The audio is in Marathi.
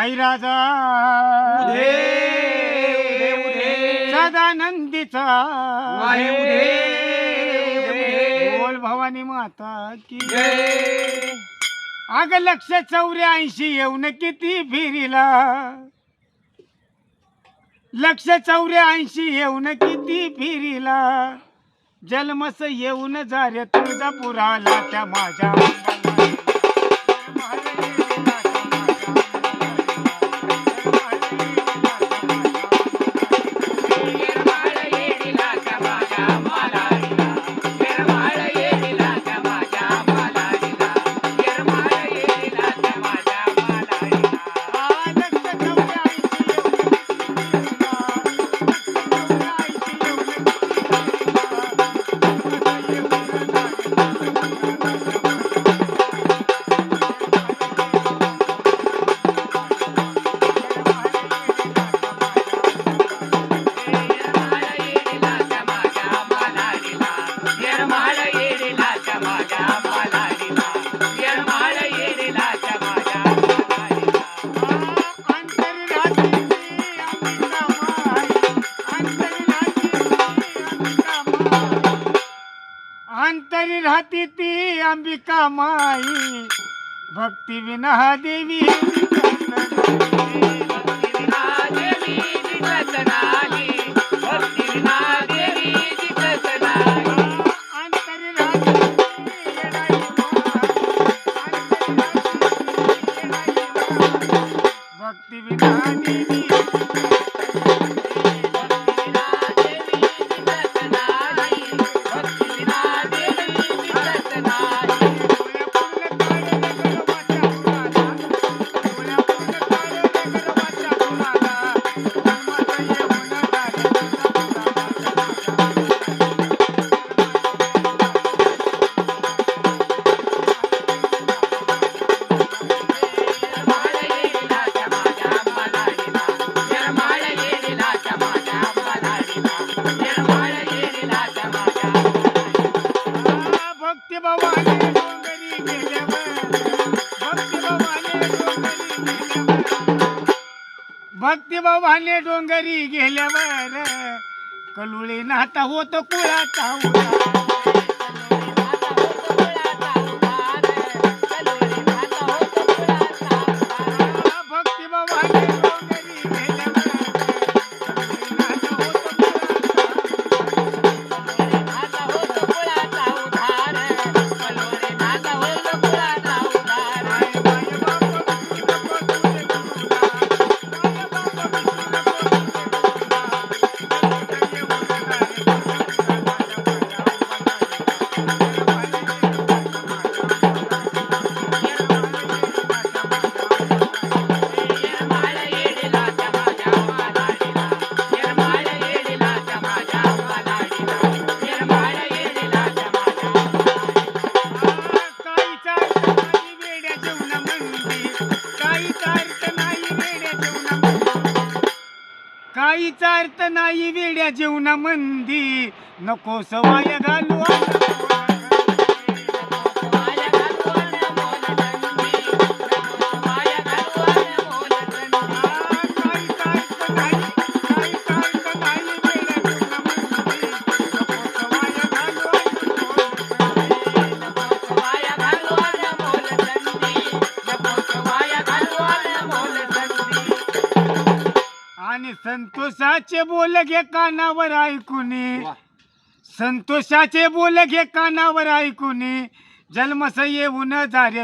आई राजा उदे उदे उदे सदानंदीचा वाहे उदे उदे बोल भवानी माता की जय. अग 184 येऊन किती फिरिला 184 येऊन किती फिरिला जन्मस येऊन जारे तुळजापुराला त्या माझ्या अंतरी राहती ती अंबिका माई भक्ती विना देवी भक्ती विना देवी भक्ती बाबाने डोंगरी गेल्यावर कलुळे नाता होतो कुळाचा भक्ती बाबाने डोंगरी गेल्यावर काहीचा अर्थ नाही वेड्या जीवनामंदी नको सवाय घालू आणि संतोषाचे बोल घे कानावर ऐकुनी संतोषाचे बोल घे कानावर ऐकुनी जन्मस येऊन जारे